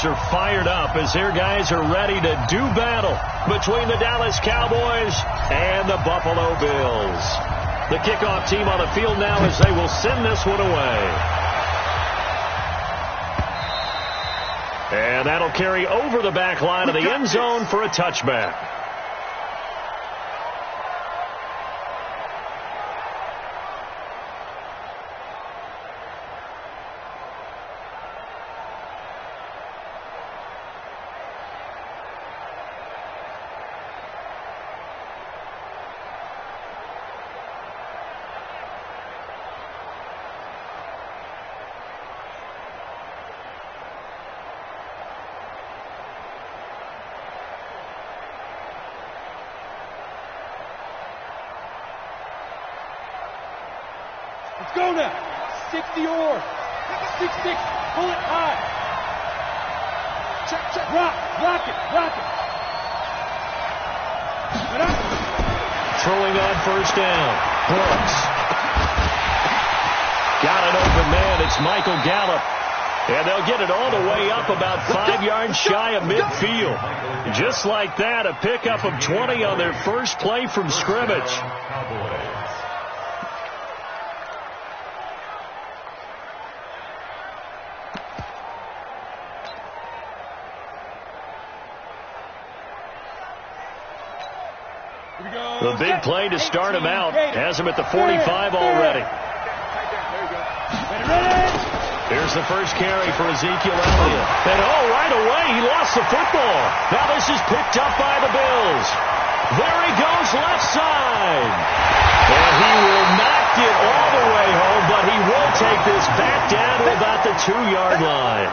fans are fired up as their guys are ready to do battle between the Dallas Cowboys and the Buffalo Bills. The kickoff team on the field now as they will send this one away. And that'll carry over the back line of the end zone for a touchback. Let's go now. 60 or 6-6. Pull it high. Check. Rock it. Throwing on first down. Brooks. Got an open man. It's Michael Gallup. And they'll get it all the way up about 5 yards shy of midfield. Just like that, a pickup of 20 on their first play from scrimmage. The big play to start him out. Has him at the 45 already. Here's the first carry for Ezekiel Elliott. And right away, he lost the football. Now this is picked up by the Bills. There he goes, left side. And he will not get all the way home, but he will take this back down to about the 2-yard line.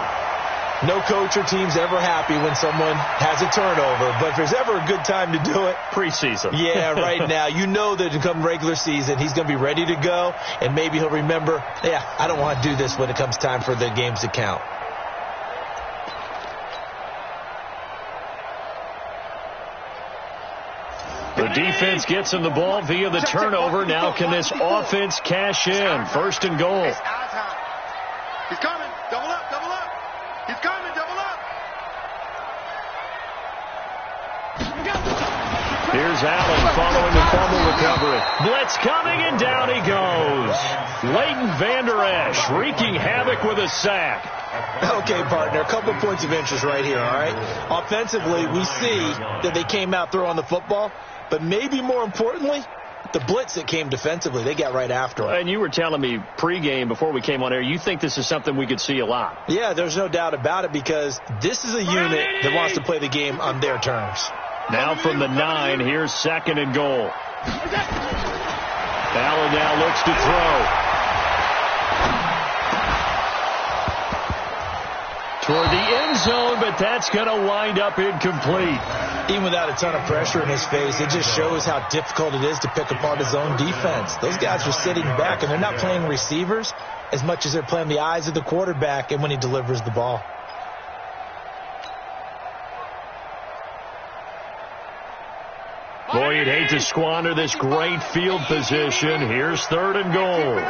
No coach or team's ever happy when someone has a turnover, but if there's ever a good time to do it, preseason. Yeah, right now. You know that come regular season, he's going to be ready to go, and maybe he'll remember, I don't want to do this when it comes time for the games to count. The defense gets him the ball via the turnover. Now can this offense cash in? First and goal. He's coming. Double up. He's coming, double up. Here's Allen following the fumble recovery. Blitz coming, and down he goes. Leighton Vander Esch wreaking havoc with a sack. Okay, partner, a couple points of interest right here, all right? Offensively, we see that they came out throwing the football, but maybe more importantly, the blitz that came defensively, they got right after him. And you were telling me pregame before we came on air, you think this is something we could see a lot. Yeah, there's no doubt about it because this is a unit that wants to play the game on their terms. Now from the 9, here's second and goal. Allen now looks to throw. Toward the end zone, but that's going to wind up incomplete. Even without a ton of pressure in his face, it just shows how difficult it is to pick apart his own defense. Those guys are sitting back, and they're not playing receivers as much as they're playing the eyes of the quarterback and when he delivers the ball. Boy, you'd hate to squander this great field position. Here's third and goal.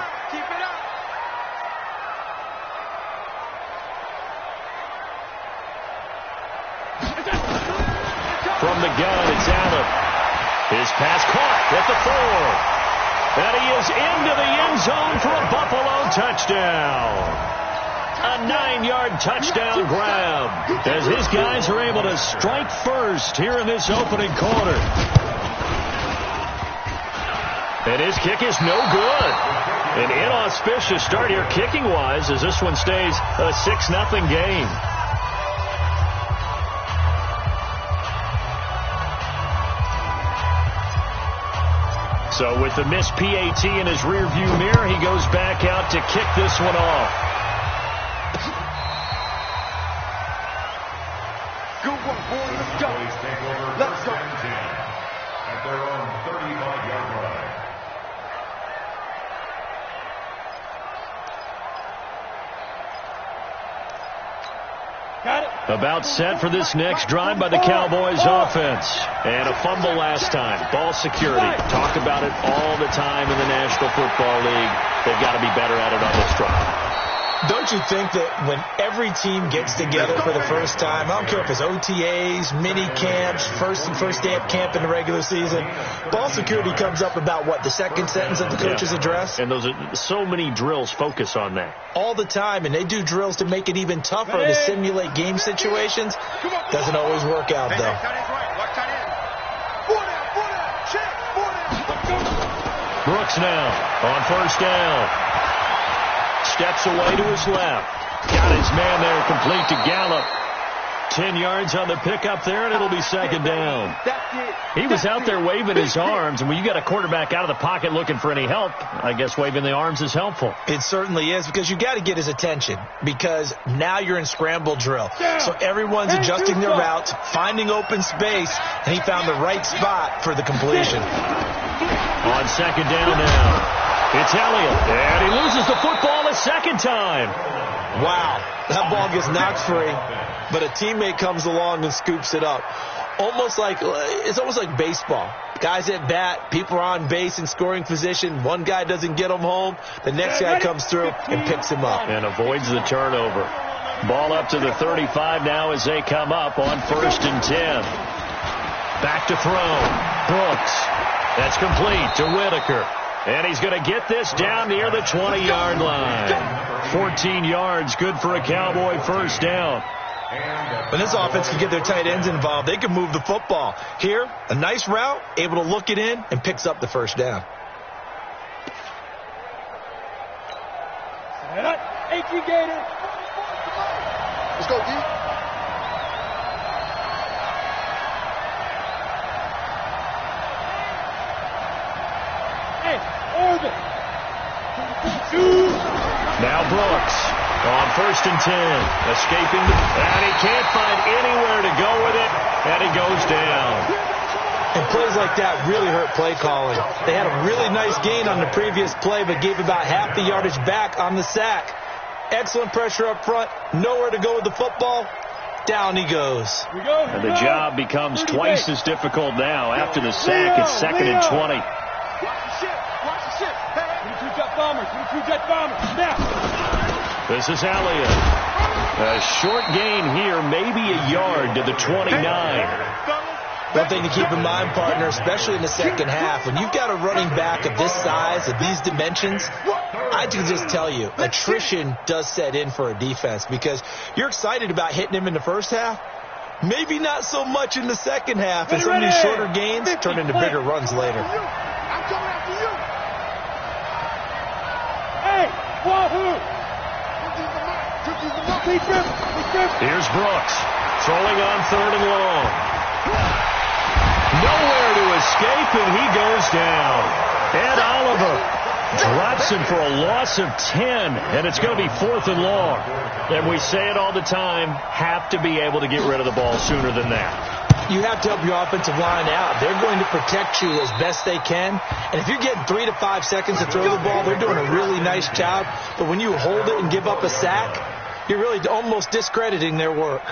From the gun, it's Allen. His pass caught at the 4. And he is into the end zone for a Buffalo touchdown. A 9-yard touchdown grab as his guys are able to strike first here in this opening quarter. And his kick is no good. An inauspicious start here kicking-wise as this one stays a 6-0 game. So with the missed PAT in his rearview mirror, he goes back out to kick this one off. Good one, boy. Let's go. Let's go. At their own 35-yard line. Got it. About set for this next drive by the Cowboys offense. And a fumble last time. Ball security. Talk about it all the time in the National Football League. They've got to be better at it on this drive. Don't you think that when every team gets together for the first time, I don't care if it's OTAs, mini camps, first day of camp in the regular season, ball security comes up about what, the second sentence of the coach's address? And those are so many drills focus on that. All the time, and they do drills to make it even tougher to simulate game situations. Doesn't always work out, though. Brooks now on first down. Steps away to his left. Got his man there complete to Gallup. 10 yards on the pickup there, and it'll be second down. He was out there waving his arms, and when you got a quarterback out of the pocket looking for any help, I guess waving the arms is helpful. It certainly is, because you got to get his attention, because now you're in scramble drill. So everyone's adjusting their routes, finding open space, and he found the right spot for the completion. On second down now. It's Elliott, and he loses the football a second time. Wow, that ball gets knocked free, but a teammate comes along and scoops it up. It's almost like baseball. Guys at bat, people are on base in scoring position. One guy doesn't get him home. The next guy comes through and picks him up. And avoids the turnover. Ball up to the 35 now as they come up on first and 10. Back to throw. Brooks. That's complete to Whitaker. And he's going to get this down near the 20-yard line. 14 yards, good for a Cowboy first down. When this offense can get their tight ends involved, they can move the football. Here, a nice route, able to look it in, and picks up the first down. Gator. Let's go, D. Now Brooks on first and 10, escaping, and he can't find anywhere to go with it, and he goes down. And plays like that really hurt play calling. They had a really nice gain on the previous play, but gave about half the yardage back on the sack. Excellent pressure up front, nowhere to go with the football. Down he goes. And the job becomes twice as difficult now. After the sack, it's second and 20. This is Elliott. A short gain here, maybe a yard to the 29. One thing to keep in mind, partner, especially in the second half, when you've got a running back of this size, of these dimensions, I can just tell you, attrition does set in for a defense, because you're excited about hitting him in the first half. Maybe not so much in the second half, and some of these shorter gains turn into bigger runs later. I'm coming after you. Hey, wahoo! Here's Brooks, throwing on third and long. Nowhere to escape, and he goes down. Ed Oliver drops him for a loss of 10, and it's going to be fourth and long. And we say it all the time, have to be able to get rid of the ball sooner than that. You have to help your offensive line out. They're going to protect you as best they can. And if you're getting 3 to 5 seconds to throw the ball, they're doing a really nice job. But when you hold it and give up a sack, you're really almost discrediting their work.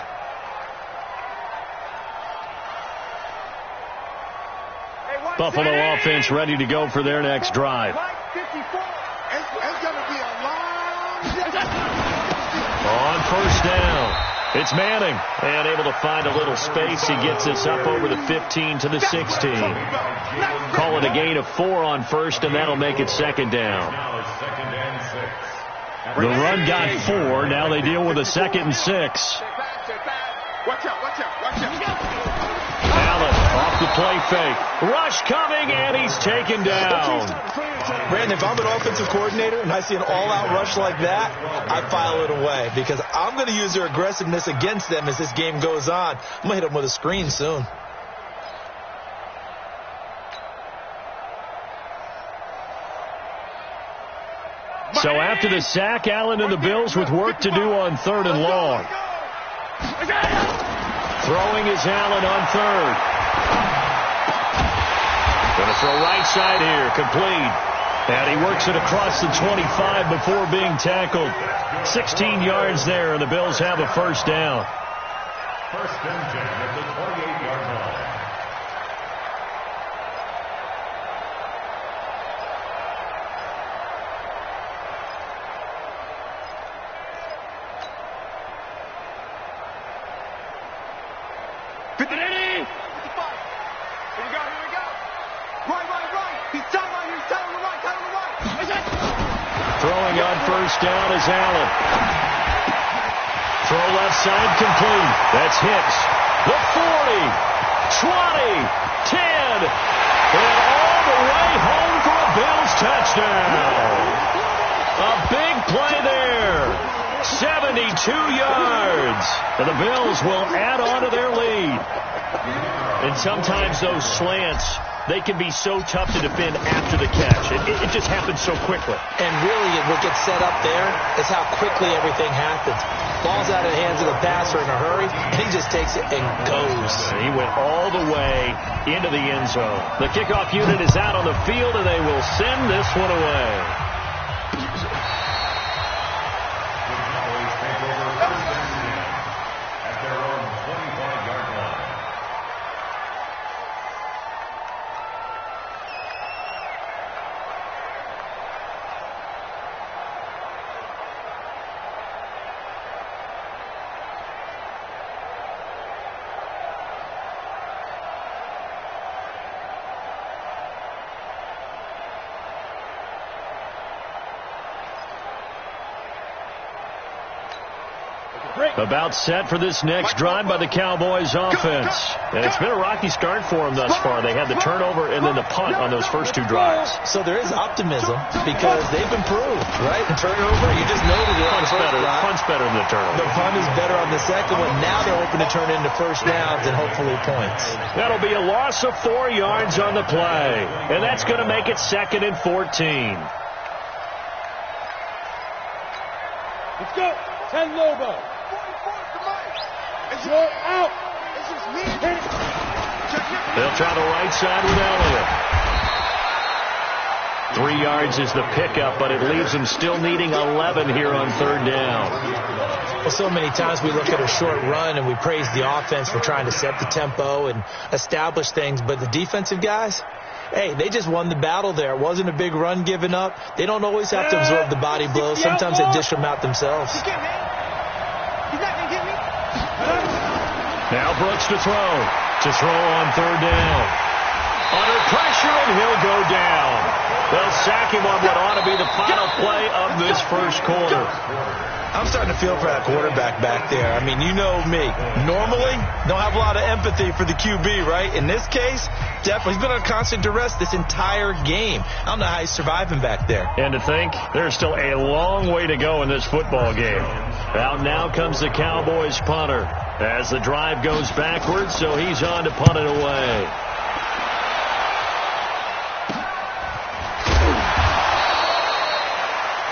Buffalo offense ready to go for their next drive. On first down, it's Manning, and able to find a little space. He gets this up over the 15 to the 16. Call it a gain of 4 on first, and that'll make it second down. The run got 4. Now they deal with a second and 6. Watch out, watch out, watch out. Allen off the play fake. Rush coming, and he's taken down. Brandon, if I'm an offensive coordinator and I see an all-out rush like that, I file it away, because I'm going to use their aggressiveness against them as this game goes on. I'm going to hit them with a screen soon. So after the sack, Allen and the Bills with work to do on third and long. Throwing is Allen on third. Going to throw right side here, complete. And he works it across the 25 before being tackled. 16 yards there, and the Bills have a first down. First and 10 at the 28-yard line. 50. Here we go. Right. He's tight on you. He's tight on the right. Throwing on first down is Allen. Throw left side complete. That's Hicks. The 40, 20, 10, and all the way home for a Bills touchdown. A big play there. 72 yards. And the Bills will add on to their lead. And sometimes those slants, they can be so tough to defend after the catch. It just happens so quickly. And really, what gets set up there is how quickly everything happens. Ball's out of the hands of the passer in a hurry, and he just takes it and goes. And he went all the way into the end zone. The kickoff unit is out on the field, and they will send this one away. About set for this next drive by the Cowboys offense. And it's been a rocky start for them thus far. They had the turnover and then the punt on those first two drives. So there is optimism because they've improved, right? The turnover, you just noted it. Punt's better than the turnover. The punt is better on the second one. Now they're hoping to turn into first downs and hopefully points. That'll be a loss of 4 yards on the play. And that's going to make it 2nd and 14. Let's go. 10 Lobo. You're out. They'll try the right side with Elliott. 3 yards is the pickup, but it leaves them still needing 11 here on third down. Well, so many times we look at a short run and we praise the offense for trying to set the tempo and establish things, but the defensive guys, hey, they just won the battle there. It wasn't a big run given up. They don't always have to absorb the body blows. Sometimes they dish them out themselves. Now Brooks to throw on third down. Under pressure, and he'll go down. They'll sack him on what ought to be the final play of this first quarter. I'm starting to feel for that quarterback back there. I mean, you know me. Normally, don't have a lot of empathy for the QB, right? In this case, definitely. He's been on constant duress this entire game. I don't know how he's surviving back there. And to think, there's still a long way to go in this football game. Out now comes the Cowboys punter as the drive goes backwards, so he's on to punt it away.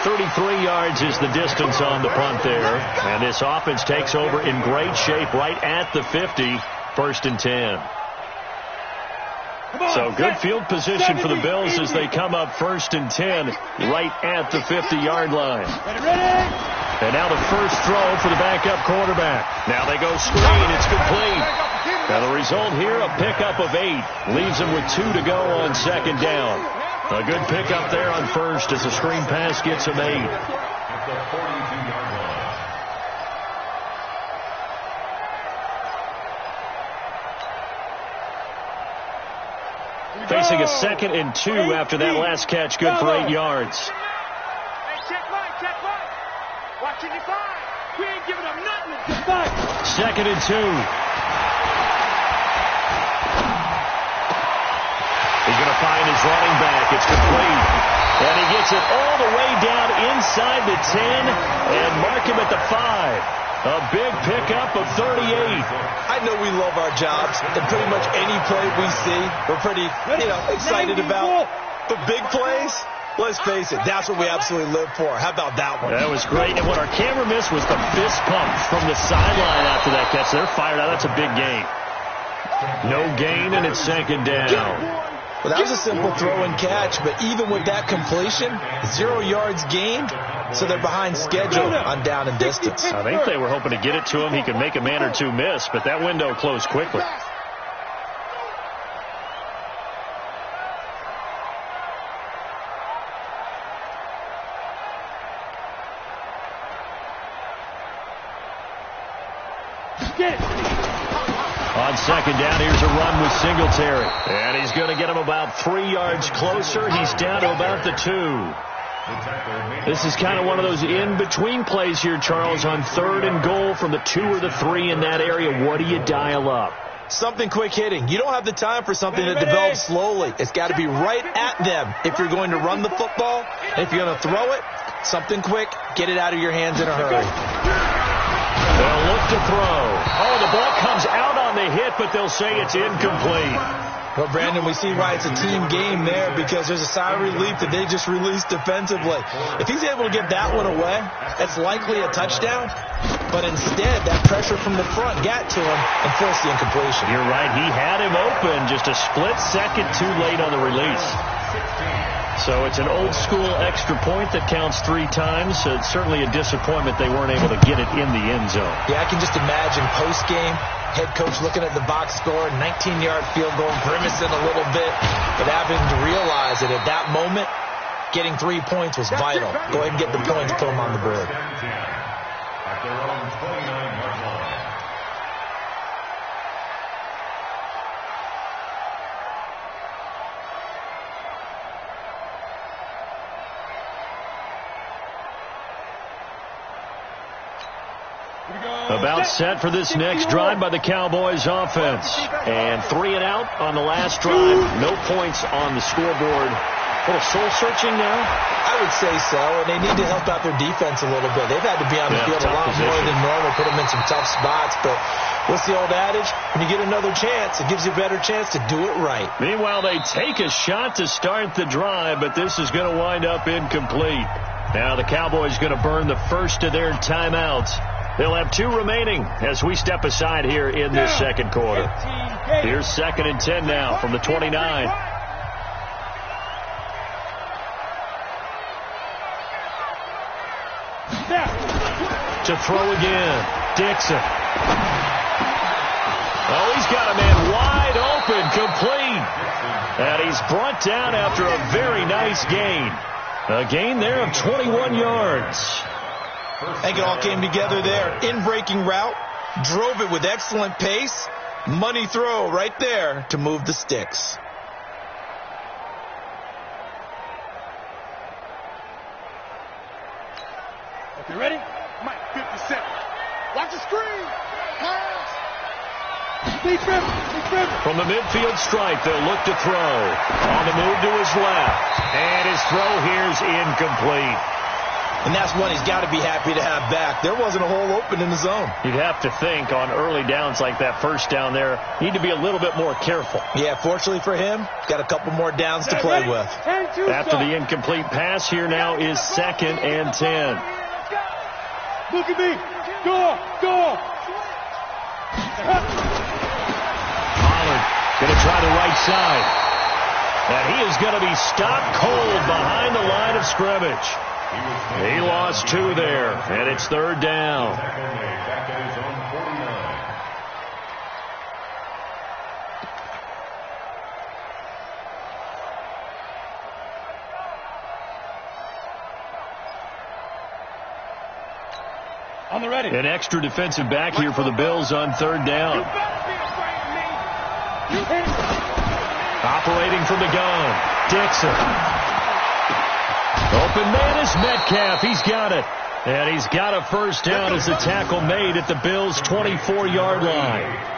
.33 yards is the distance on the punt there. And this offense takes over in great shape right at the 50, 1st and 10. So good field position for the Bills as they come up 1st and 10 right at the 50-yard line. And now the first throw for the backup quarterback. Now they go screen. It's complete. Now the result here, a pickup of 8. Leaves them with 2 to go on 2nd down. A good pickup there on first as the screen pass gets them 8. At the 42-yard line. Facing a 2nd and 2 after that last catch, good for 8 yards. Hey, check right. Watching your side. We ain't giving up nothing. Get back. 2nd and 2. He's going to find his running back. It's complete. And he gets it all the way down inside the 10 and mark him at the 5. A big pickup of 38. I know we love our jobs, and pretty much any play we see, we're pretty, excited about. But big plays, let's face it, that's what we absolutely live for. How about that one? That was great. And what our camera missed was the fist pump from the sideline after that catch. They're fired out. That's a big gain. No gain, and it's 2nd down. Well, that was a simple throw and catch, but even with that completion, 0 yards gained, so they're behind schedule on down and distance. I think they were hoping to get it to him. He could make a man or two miss, but that window closed quickly. On second down, here's a run with Singletary. And he's going to get him about 3 yards closer. He's down to about the 2. This is kind of one of those in-between plays here, Charles, on 3rd and goal from the 2 or the 3 in that area. What do you dial up? Something quick hitting. You don't have the time for something that develops slowly. It's got to be right at them if you're going to run the football. And if you're going to throw it, something quick, get it out of your hands in a hurry. They'll look to throw. Oh, the ball comes out on the hit, but they'll say it's incomplete. Well, Brandon, we see why it's a team game there because there's a sigh of relief that they just released defensively. If he's able to get that one away, that's likely a touchdown. But instead, that pressure from the front got to him and forced the incompletion. You're right. He had him open just a split second too late on the release. So it's an old-school extra point that counts 3 times. So it's certainly a disappointment they weren't able to get it in the end zone. Yeah, I can just imagine post-game, head coach looking at the box score, 19-yard field goal, grimacing a little bit, but having to realize that at that moment, getting 3 points was vital. Go ahead and get the points, put them on the board. At their own 29-yard line. About set for this next drive by the Cowboys offense. And 3 and out on the last drive. No points on the scoreboard. A little soul-searching now? I would say so, and they need to help out their defense a little bit. They've had to be on the field a lot more than normal, put them in some tough spots. But what's the old adage? When you get another chance, it gives you a better chance to do it right. Meanwhile, they take a shot to start the drive, but this is going to wind up incomplete. Now the Cowboys going to burn the first of their timeouts. They'll have 2 remaining as we step aside here in this second quarter. Here's 2nd and 10 now from the 29. To throw again. Dixon. Oh, he's got a man wide open, complete. And he's brought down after a very nice gain. A gain there of 21 yards. I think it all came together there. In-breaking route, drove it with excellent pace. Money throw right there to move the sticks. Okay, ready? Mike, 57. Watch the screen. Pass. Defense. From the midfield stripe, they'll look to throw. On the move to his left. And his throw here's incomplete. And that's one he's got to be happy to have back. There wasn't a hole open in the zone. You'd have to think on early downs like that first down there, need to be a little bit more careful. Yeah, fortunately for him, got a couple more downs to play with. After the incomplete pass, here now is 2nd and 10. Look at me. Go. Pollard going to try the right side. And he is going to be stopped cold behind the line of scrimmage. He lost 2 there, and it's 3rd down. Back at his own 49. On the ready. An extra defensive back here for the Bills on 3rd down. Operating from the gun, Dixon. Open man is Metcalf. He's got it. And he's got a first down as the tackle made at the Bills' 24-yard line.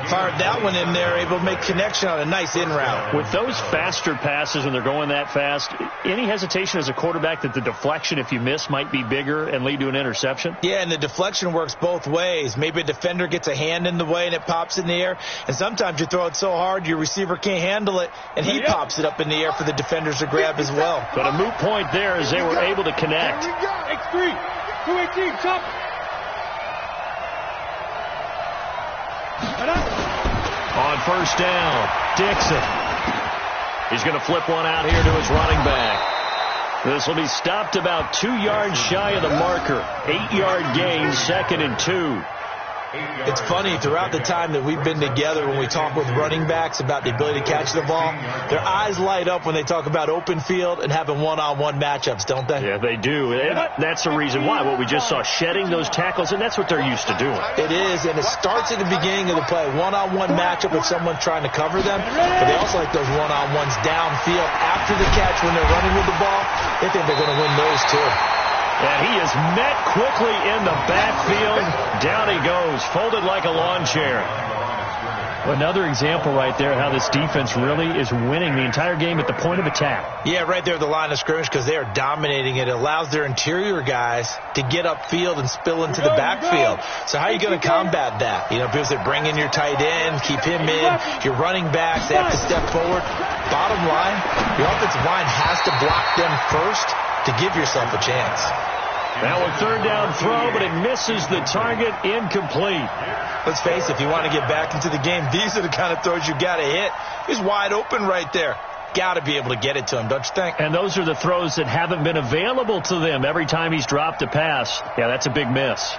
Fired that one in there, able to make connection on a nice in route. With those faster passes when they're going that fast, any hesitation as a quarterback that the deflection, if you miss, might be bigger and lead to an interception? Yeah, and the deflection works both ways. Maybe a defender gets a hand in the way and it pops in the air. And sometimes you throw it so hard your receiver can't handle it, and he pops it up in the air for the defenders to grab as well. But a moot point there as they were able to connect. X3, 218, top. On first down, Dixon. He's going to flip one out here to his running back. This will be stopped about 2 yards shy of the marker. 8-yard gain, 2nd and 2. It's funny, throughout the time that we've been together, when we talk with running backs about the ability to catch the ball, their eyes light up when they talk about open field and having one-on-one matchups, don't they? Yeah, they do. And that's the reason why. What we just saw, shedding those tackles, and that's what they're used to doing. It is, and it starts at the beginning of the play. One-on-one matchup with someone trying to cover them, but they also like those one-on-ones downfield after the catch when they're running with the ball. They think they're going to win those, too. And he is met quickly in the backfield. Down he goes, folded like a lawn chair. Another example right there how this defense really is winning the entire game at the point of attack. Yeah, right there at the line of scrimmage because they are dominating it. It allows their interior guys to get upfield and spill into the backfield. So how are you going to combat that? You know, because they bring in your tight end, keep him in, your running backs, they have to step forward. Bottom line, your offensive line has to block them first to give yourself a chance. Now a third down throw, but it misses the target, incomplete. Let's face it, if you want to get back into the game, these are the kind of throws you got to hit. He's wide open right there. Got to be able to get it to him, don't you think? And those are the throws that haven't been available to them every time he's dropped a pass. Yeah, that's a big miss.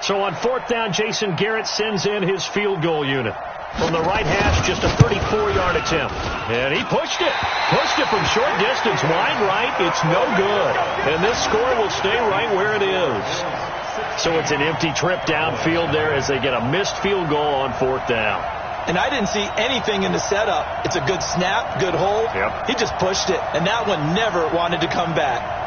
So on fourth down, Jason Garrett sends in his field goal unit. From the right hash, just a 34-yard attempt. And he pushed it. Pushed it from short distance, wide right. It's no good. And this score will stay right where it is. So it's an empty trip downfield there as they get a missed field goal on fourth down. And I didn't see anything in the setup. It's a good snap, good hold. Yep. He just pushed it. And that one never wanted to come back.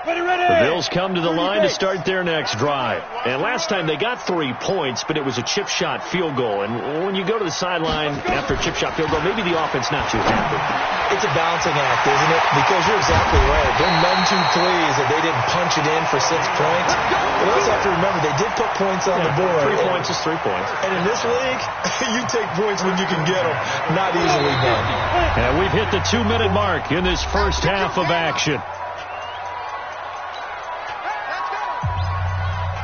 The Bills come to the line to start their next drive. And last time they got 3 points, but it was a chip shot field goal. And when you go to the sideline after a chip shot field goal, maybe the offense not too happy. It's a balancing act, isn't it? Because you're exactly right. They're none too pleased that they didn't punch it in for 6 points. But also have to remember, they did put points on the board. 3 points is 3 points. And in this league, you take points when you can get them. Not easily done. And we've hit the 2-minute mark in this first half of action.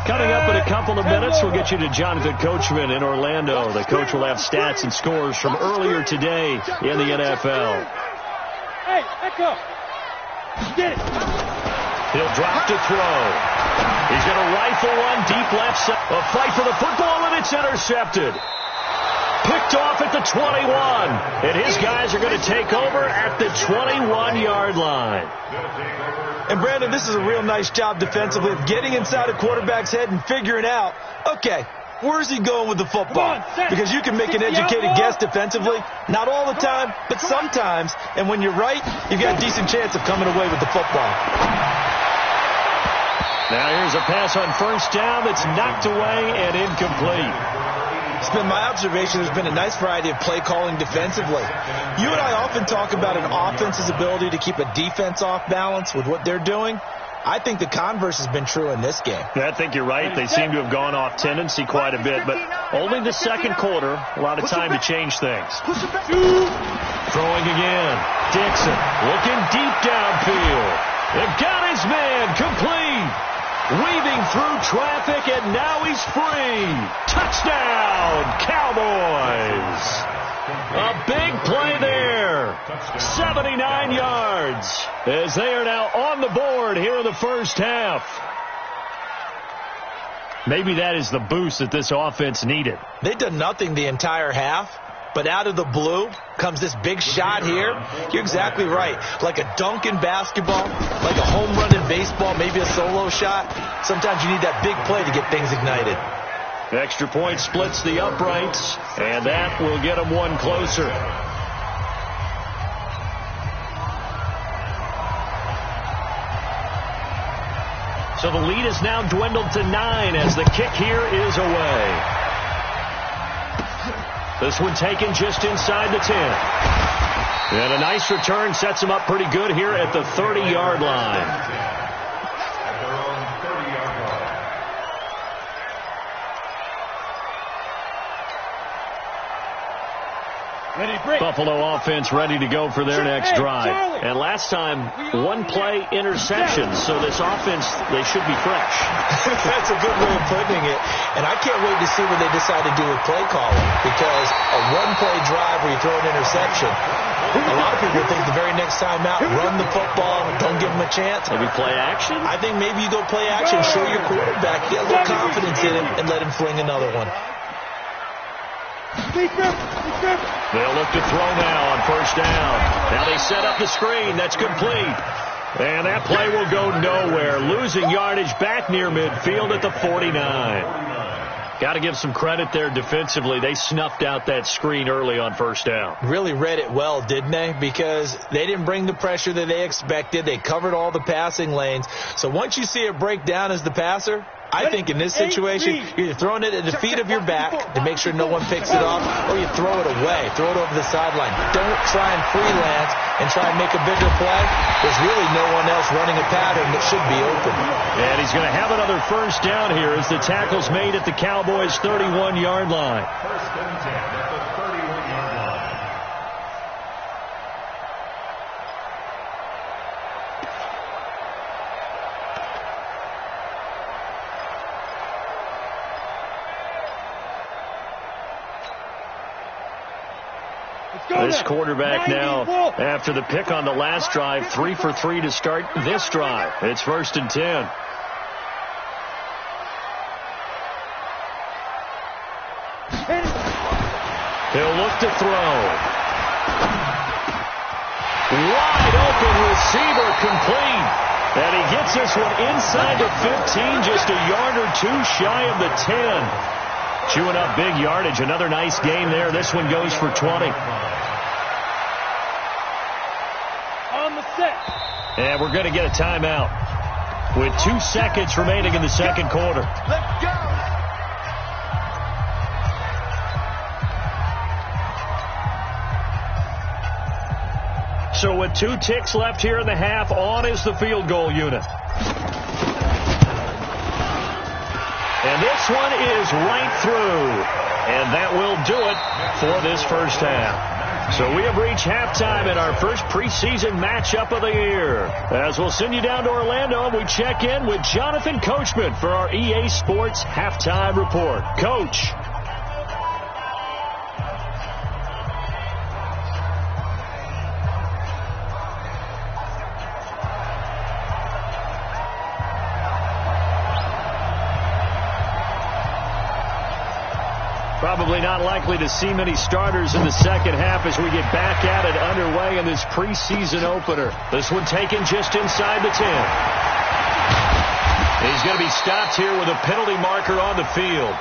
Coming up in a couple of minutes, we'll get you to Jonathan Coachman in Orlando. The coach will have stats and scores from earlier today in the NFL. Hey, let go. Get it. He'll drop to throw. He's going to rifle one deep left side. A fight for the football, and it's intercepted. Picked off at the 21. And his guys are going to take over at the 21-yard line. And, Brandon, this is a real nice job defensively of getting inside a quarterback's head and figuring out, okay, where's he going with the football? Because you can make an educated guess defensively. Not all the time, but sometimes. And when you're right, you've got a decent chance of coming away with the football. Now here's a pass on first down that's knocked away and incomplete. It's been my observation there's been a nice variety of play calling defensively. You and I often talk about an offense's ability to keep a defense off balance with what they're doing. I think the converse has been true in this game. I think you're right. They seem to have gone off tendency quite a bit, but only the second quarter, a lot of time to change things. Throwing again. Dixon looking deep downfield. And got his man complete. Weaving through traffic, and now he's free. Touchdown, Cowboys. A big play there. 79 yards as they are now on the board here in the first half. Maybe that is the boost that this offense needed. They've done nothing the entire half. But out of the blue comes this big shot here. You're exactly right. Like a dunk in basketball, like a home run in baseball, maybe a solo shot. Sometimes you need that big play to get things ignited. The extra point splits the uprights, and that will get them one closer. So the lead is now dwindled to 9 as the kick here is away. This one taken just inside the 10. And a nice return sets him up pretty good here at the 30-yard line. Buffalo offense ready to go for their next drive. And last time, one play interception. So this offense, they should be fresh. That's a good way of putting it. And I can't wait to see what they decide to do with play calling, because a one-play drive where you throw an interception, a lot of people think the very next time out, run the football, don't give them a chance. Maybe play action? I think maybe you go play action, show your quarterback, get a little confidence in him, and let him fling another one. They'll look to throw now on first down. Now they set up the screen. That's complete. And that play will go nowhere. Losing yardage back near midfield at the 49. Got to give some credit there defensively. They snuffed out that screen early on first down. Really read it well, didn't they? Because they didn't bring the pressure that they expected. They covered all the passing lanes. So once you see it break down as the passer, I think in this situation, you're either throwing it at the feet of your back to make sure no one picks it off, or you throw it away, throw it over the sideline. Don't try and freelance and try and make a bigger play. There's really no one else running a pattern that should be open. And he's going to have another first down here as the tackle's made at the Cowboys' 31-yard line. First and 10 at the 31-yard line. This quarterback now, after the pick on the last drive, 3 for 3 to start this drive. It's first and 10. He'll look to throw. Wide open receiver, complete. And he gets this one inside the 15, just a yard or two shy of the 10. Chewing up big yardage. Another nice game there. This one goes for 20. On the set. And we're going to get a timeout with 2 seconds remaining in the second quarter. Let's go. So with 2 ticks left here in the half, on is the field goal unit. And this one is right through. And that will do it for this first half. So we have reached halftime in our first preseason matchup of the year. As we'll send you down to Orlando, we check in with Jonathan Coachman for our EA Sports Halftime Report. Coach. Probably not likely to see many starters in the second half as we get back at it underway in this preseason opener. This one taken just inside the 10. He's going to be stopped here with a penalty marker on the field.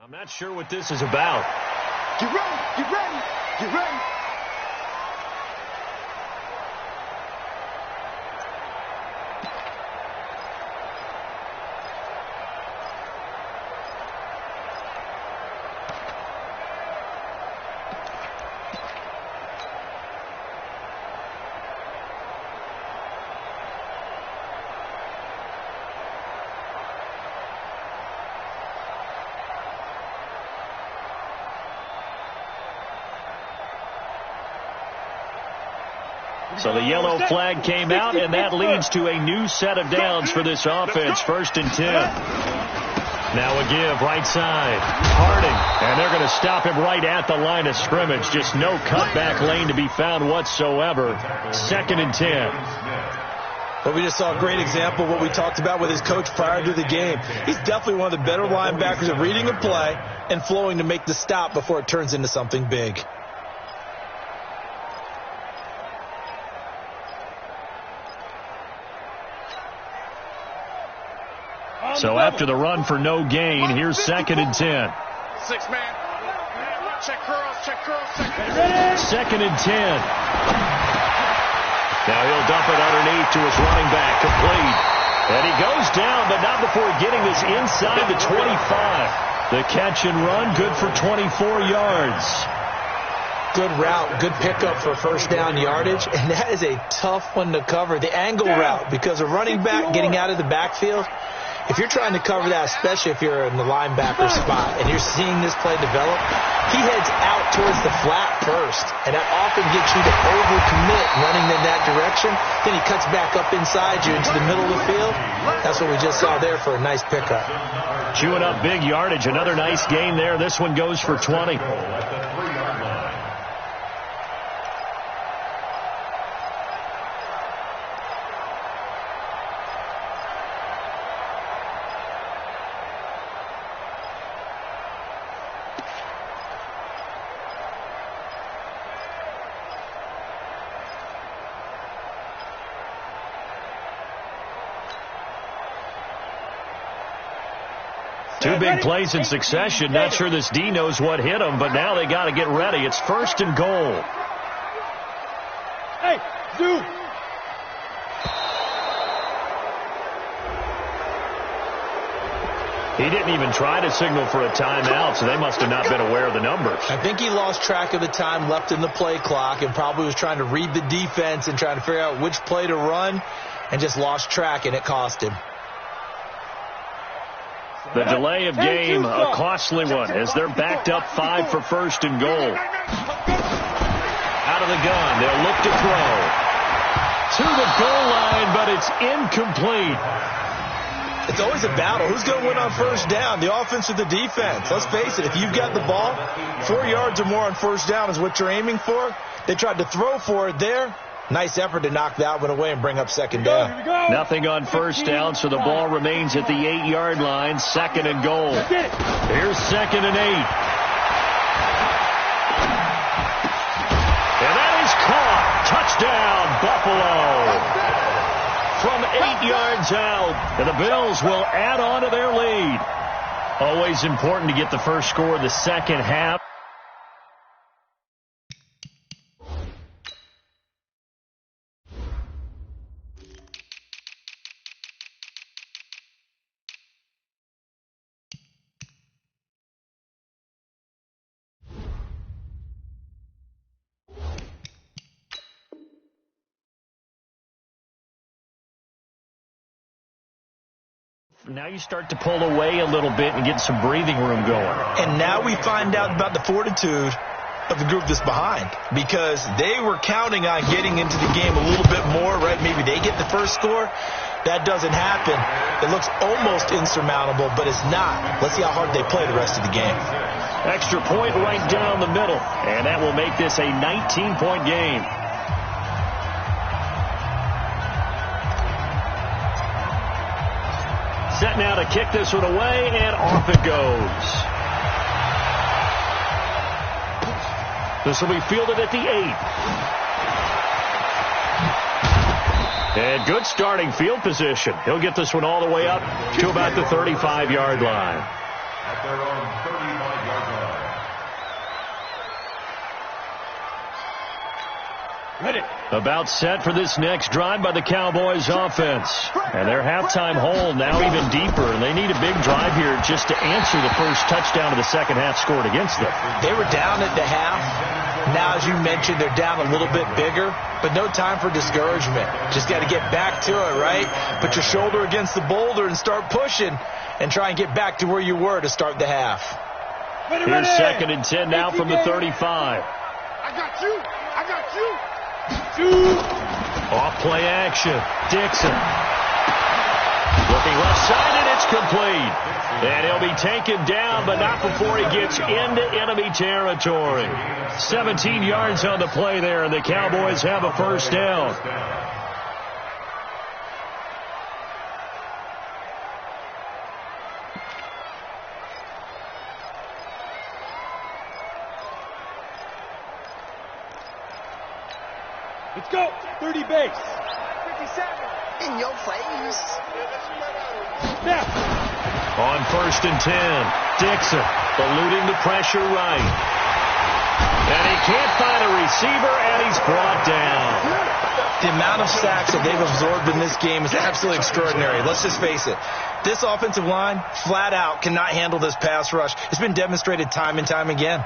I'm not sure what this is about. Get ready, get ready, get ready. So the yellow flag came out, and that leads to a new set of downs for this offense. First and 10. Now a give, right side. Harding, and they're going to stop him right at the line of scrimmage. Just no cutback lane to be found whatsoever. Second and 10. Well, we just saw a great example of what we talked about with his coach prior to the game. He's definitely one of the better linebackers at reading a play and flowing to make the stop before it turns into something big. So after the run for no gain, here's 2nd and 10. 6-man. Check curls, check curls. 2nd and 10. Now he'll dump it underneath to his running back, complete. And he goes down, but not before getting this inside the 25. The catch and run, good for 24 yards. Good route, good pickup for first down yardage, and that is a tough one to cover. The angle route, because a running back getting out of the backfield, if you're trying to cover that, especially if you're in the linebacker spot and you're seeing this play develop, he heads out towards the flat first, and that often gets you to overcommit running in that direction. Then he cuts back up inside you into the middle of the field. That's what we just saw there for a nice pickup. Chewing up big yardage. Another nice gain there. This one goes for 20. Two big plays in succession. Not sure this D knows what hit him, but now they got to get ready. It's 1st and goal. Hey, dude. He didn't even try to signal for a timeout, so they must have not been aware of the numbers. I think he lost track of the time left in the play clock and probably was trying to read the defense and trying to figure out which play to run and just lost track, and it cost him. The delay of game, a costly one, as they're backed up 5 for 1st and goal. Out of the gun, they'll look to throw. To the goal line, but it's incomplete. It's always a battle. Who's going to win on first down, the offense or the defense? Let's face it, if you've got the ball, 4 yards or more on first down is what you're aiming for. They tried to throw for it there. Nice effort to knock that one away and bring up 2nd down. Nothing on first down, so the ball remains at the 8-yard line. 2nd and goal. Here's 2nd and 8. And that is caught. Touchdown, Buffalo. From 8 yards out, and the Bills will add on to their lead. Always important to get the first score of the second half. Now you start to pull away a little bit and get some breathing room going. And now we find out about the fortitude of the group that's behind, because they were counting on getting into the game a little bit more, right? Maybe they get the first score. That doesn't happen. It looks almost insurmountable, but it's not. Let's see how hard they play the rest of the game. Extra point right down the middle, and that will make this a 19-point game. Set now to kick this one away, and off it goes. This will be fielded at the 8. And good starting field position. He'll get this one all the way up to about the 35-yard line. At their own 35-yard line. Ready. About set for this next drive by the Cowboys offense. And their halftime hole now even deeper. And they need a big drive here just to answer the first touchdown of the second half scored against them. They were down at the half. Now, as you mentioned, they're down a little bit bigger, but no time for discouragement. Just got to get back to it, right? Put your shoulder against the boulder and start pushing and try and get back to where you were to start the half. Here's 2nd and 10 now from the 35. I got you. I got you. Off play action. Dixon. Looking left side, and it's complete. And he'll be taken down, but not before he gets into enemy territory. 17 yards on the play there, and the Cowboys have a first down. Let's go. 30 base. 57. In your face. Snap. On 1st and 10, Dixon eluding the pressure right. And he can't find a receiver, and he's brought down. The amount of sacks that they've absorbed in this game is absolutely extraordinary. Let's just face it. This offensive line, flat out, cannot handle this pass rush. It's been demonstrated time and time again.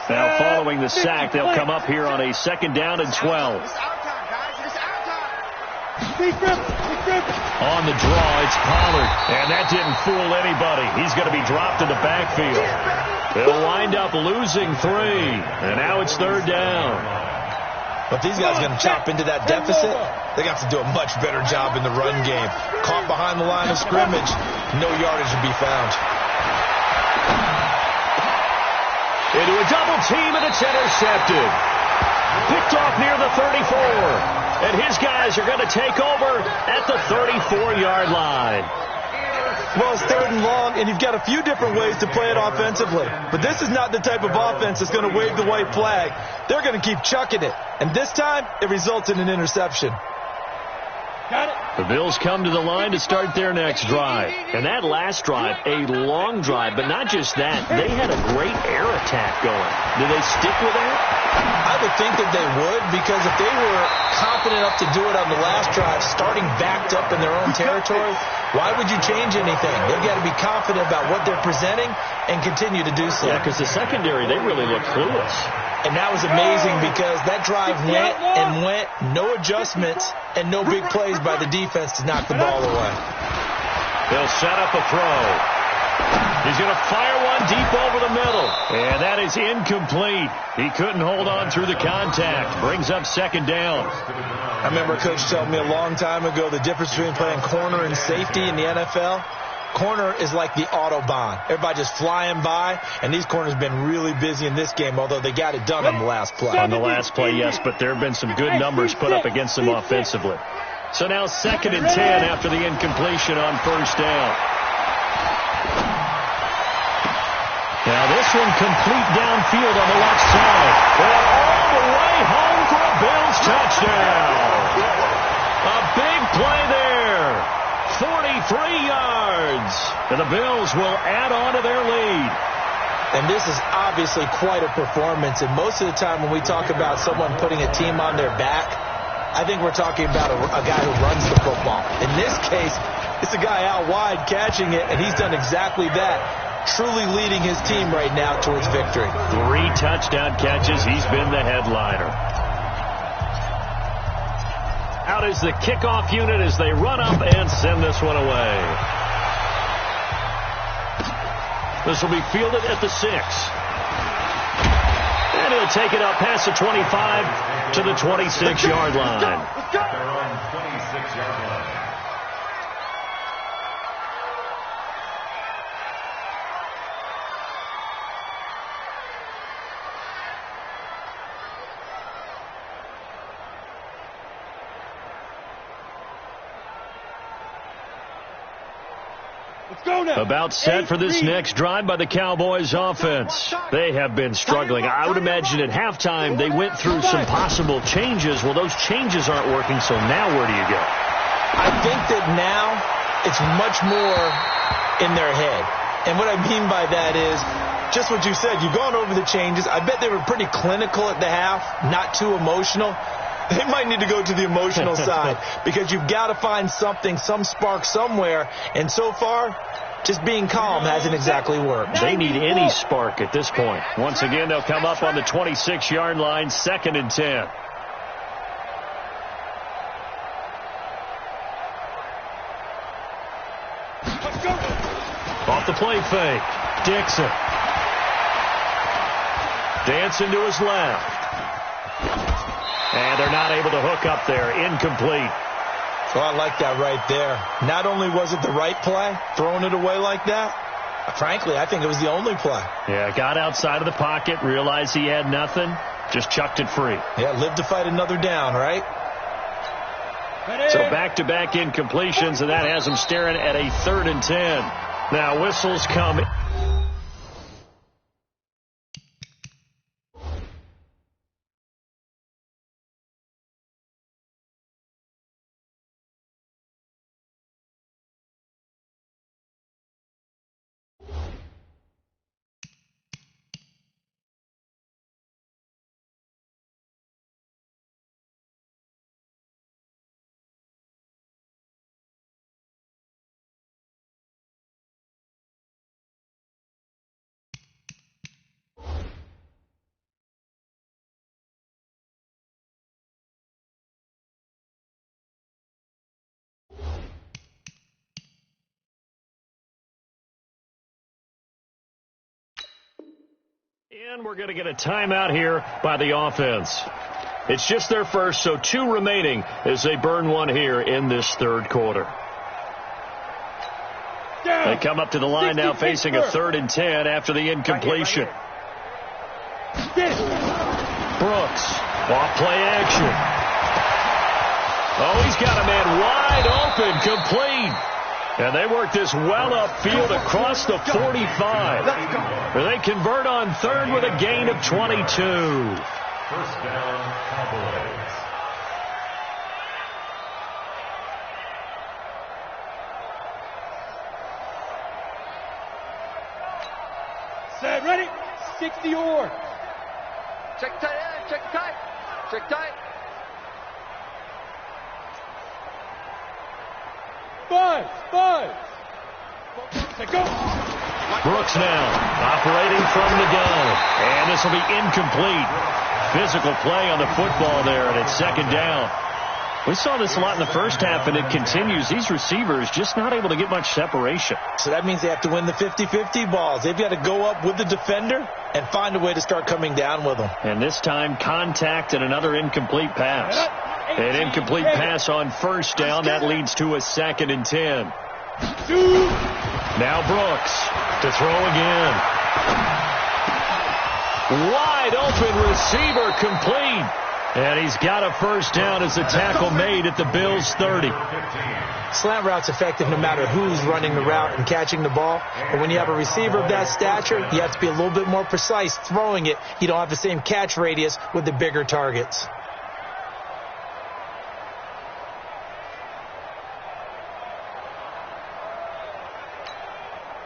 Now, following the sack, they'll come up here on a 2nd down and 12. It's our time, guys. It's our time. Big grip. Big grip. On the draw, it's Pollard, and that didn't fool anybody. He's going to be dropped in the backfield. They'll wind up losing 3, and now it's 3rd down. But these guys are going to chop into that deficit. They got to do a much better job in the run game. Caught behind the line of scrimmage, no yardage to be found. Into a double team, and it's intercepted. Picked off near the 34. And his guys are going to take over at the 34-yard line. Well, it's 3rd and long, and you've got a few different ways to play it offensively. But this is not the type of offense that's going to wave the white flag. They're going to keep chucking it. And this time, it results in an interception. Got it. The Bills come to the line to start their next drive. And that last drive, a long drive, but not just that. They had a great air attack going. Do they stick with that? I would think that they would, because if they were confident enough to do it on the last drive, starting backed up in their own territory, why would you change anything? They've got to be confident about what they're presenting and continue to do so. Yeah, because the secondary, they really look clueless. And that was amazing because that drive went and went, no adjustments, and no big plays by the defense to knock the ball away. They'll set up a throw. He's going to fire one deep over the middle. And that is incomplete. He couldn't hold on through the contact. Brings up 2nd down. I remember a coach telling me a long time ago the difference between playing corner and safety in the NFL. Corner is like the Autobahn. Everybody just flying by, and these corners have been really busy in this game, although they got it done on the last play. On the last play, yes, but there have been some good numbers put up against them offensively. So now 2nd and 10 after the incompletion on 1st down. Now this one complete downfield on the left side. And all the way home for a Bills touchdown. A big play there. 43 yards. And the Bills will add on to their lead. And this is obviously quite a performance. And most of the time when we talk about someone putting a team on their back, I think we're talking about a guy who runs the football. In this case, it's a guy out wide catching it, and he's done exactly that, truly leading his team right now towards victory. 3 touchdown catches. He's been the headliner. Out is the kickoff unit as they run up and send this one away. This will be fielded at the 6. And he'll take it up past the 25 to the 26-yard line. They're on 26-yard line. About set for this next drive by the Cowboys offense. They have been struggling. I would imagine at halftime they went through some possible changes. Well, those changes aren't working, so now where do you go? I think that now it's much more in their head. And what I mean by that is just what you said. You've gone over the changes. I bet they were pretty clinical at the half, not too emotional. They might need to go to the emotional side because you've got to find something, some spark somewhere. And so far, just being calm hasn't exactly worked. They need any spark at this point. Once again, they'll come up on the 26-yard line, 2nd and 10. Off the play fake, Dixon. Dancing to his left. And they're not able to hook up there. Incomplete. Well, I like that right there. Not only was it the right play, throwing it away like that, frankly, I think it was the only play. Yeah, got outside of the pocket, realized he had nothing, just chucked it free. Yeah, lived to fight another down, right? So back-to-back incompletions, and that has them staring at a 3rd and 10. Now whistles come. And we're going to get a timeout here by the offense. It's just their first, so 2 remaining as they burn one here in this 3rd quarter. They come up to the line now facing a 3rd and 10 after the incompletion. Brooks, off play action. Oh, he's got a man wide open, complete. And they work this well upfield across the 45. Where they convert on 3rd with a gain of 22. First down, Cowboys. Set, ready? 60 or. Check tight, check tight. Check tight. 5. Let go. Brooks now operating from the gun. And this will be incomplete. Physical play on the football there, and it's 2nd down. We saw this a lot in the first half, and it continues. These receivers just not able to get much separation. So that means they have to win the 50-50 balls. They've got to go up with the defender and find a way to start coming down with them. And this time, contact and another incomplete pass. An incomplete pass on 1st down. That leads to a 2nd and 10. Now Brooks to throw again. Wide open receiver, complete. And he's got a 1st down as the tackle made at the Bills' 30. Slant route's effective no matter who's running the route and catching the ball. But when you have a receiver of that stature, you have to be a little bit more precise throwing it. You don't have the same catch radius with the bigger targets.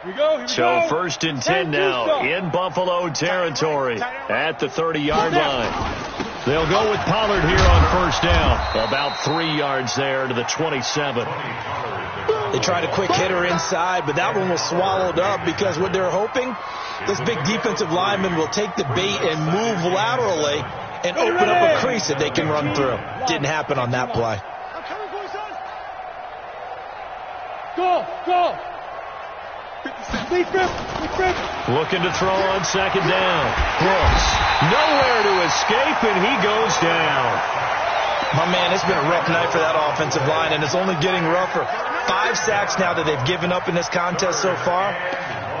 Here we go. So 1st and 10 now in Buffalo territory at the 30-yard line. They'll go with Pollard here on 1st down. About 3 yards there to the 27. They tried a quick hitter inside, but that one was swallowed up because what they're hoping, this big defensive lineman will take the bait and move laterally and open up a crease that they can run through. Didn't happen on that play. Go. Looking to throw on 2nd down. Brooks, nowhere to escape, and he goes down. My man, it's been a rough night for that offensive line, and it's only getting rougher. 5 sacks now that they've given up in this contest so far.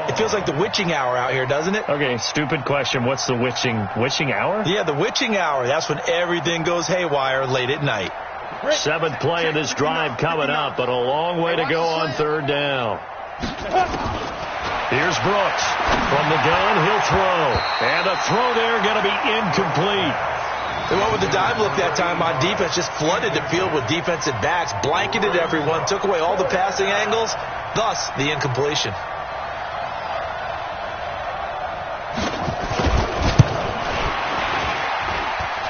It feels like the witching hour out here, doesn't it? Okay, stupid question. What's the witching hour? Yeah, the witching hour. That's when everything goes haywire late at night. 7th play of this drive coming up, but a long way to go on 3rd down. Here's Brooks. From the gun, he'll throw. And the throw there going to be incomplete. They went with the dive look that time on defense, just flooded the field with defensive backs, blanketed everyone, took away all the passing angles, thus the incompletion.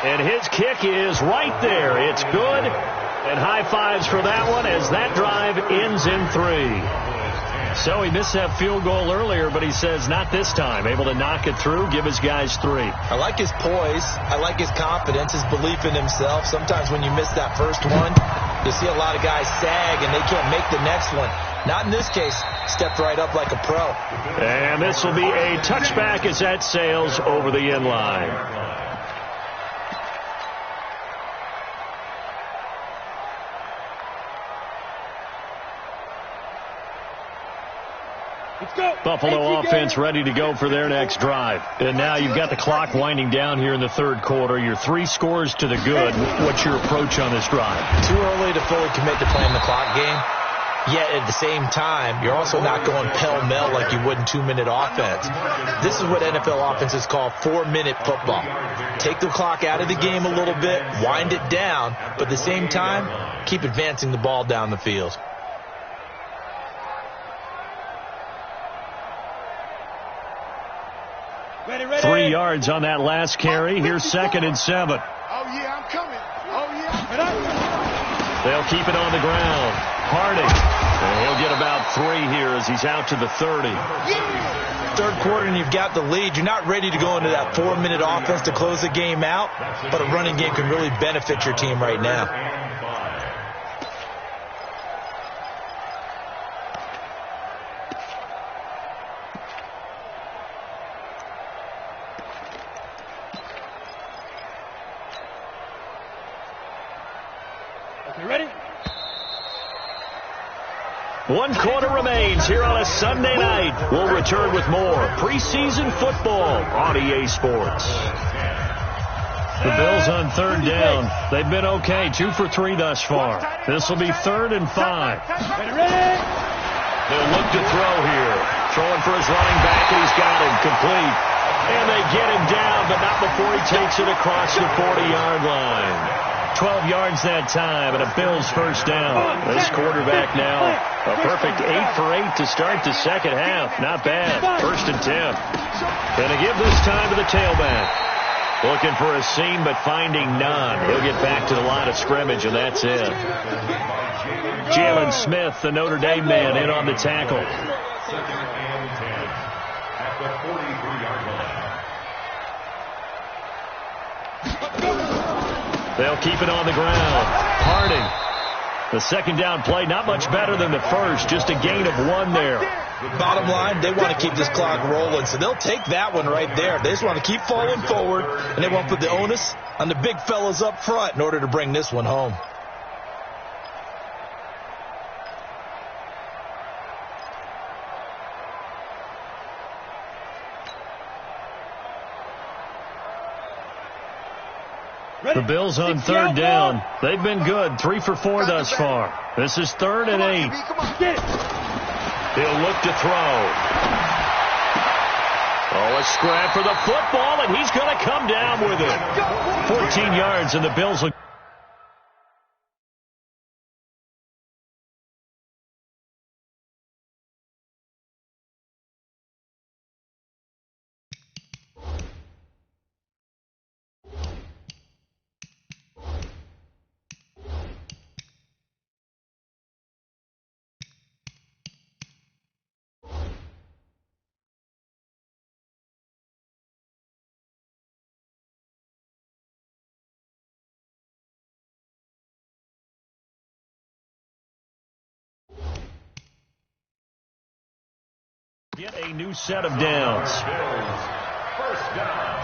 And his kick is right there. It's good. And high fives for that one as that drive ends in 3. So he missed that field goal earlier, but he says not this time. Able to knock it through, give his guys 3. I like his poise. I like his confidence, his belief in himself. Sometimes when you miss that first one, you see a lot of guys sag and they can't make the next one. Not in this case. Stepped right up like a pro. And this will be a touchback as that sails over the end line. Buffalo offense ready to go for their next drive. And now you've got the clock winding down here in the third quarter. You're 3 scores to the good. What's your approach on this drive? Too early to fully commit to playing the clock game. Yet at the same time, you're also not going pell-mell like you would in 2-minute offense. This is what NFL offenses call 4-minute football. Take the clock out of the game a little bit, wind it down, but at the same time, keep advancing the ball down the field. Ready. 3 yards on that last carry. Here's 2nd and 7. Oh, yeah, I'm coming. Oh, yeah. They'll keep it on the ground. Harding. And he'll get about 3 here as he's out to the 30. Third quarter and you've got the lead. You're not ready to go into that 4-minute offense to close the game out, but a running game can really benefit your team right now. Ready? 1 quarter remains here on a Sunday night. We'll return with more preseason football on EA Sports. The Bills on 3rd down. They've been okay, 2 for 3 thus far. This will be 3rd and 5. Ready? They'll look to throw here. Throwing for his running back, and he's got him complete. And they get him down, but not before he takes it across the 40-yard line. 12 yards that time, and a Bills first down. This quarterback now, a perfect 8 for 8 to start the second half. Not bad. 1st and 10. Gonna give this time to the tailback. Looking for a seam, but finding none. He'll get back to the line of scrimmage, and that's it. Jalen Smith, the Notre Dame man, in on the tackle. 2nd and 10 at the 43-yard line. They'll keep it on the ground. Harding. The second down play, not much better than the first. Just a gain of 1 there. Bottom line, they want to keep this clock rolling, so they'll take that one right there. They just want to keep falling forward, and they want to put the onus on the big fellas up front in order to bring this one home. The Bills on 3rd down. They've been good. 3 for 4 thus far. This is 3rd and 8. He'll look to throw. Oh, a scrap for the football, and he's going to come down with it. 14 yards, and the Bills will... Get a new set of downs. First down.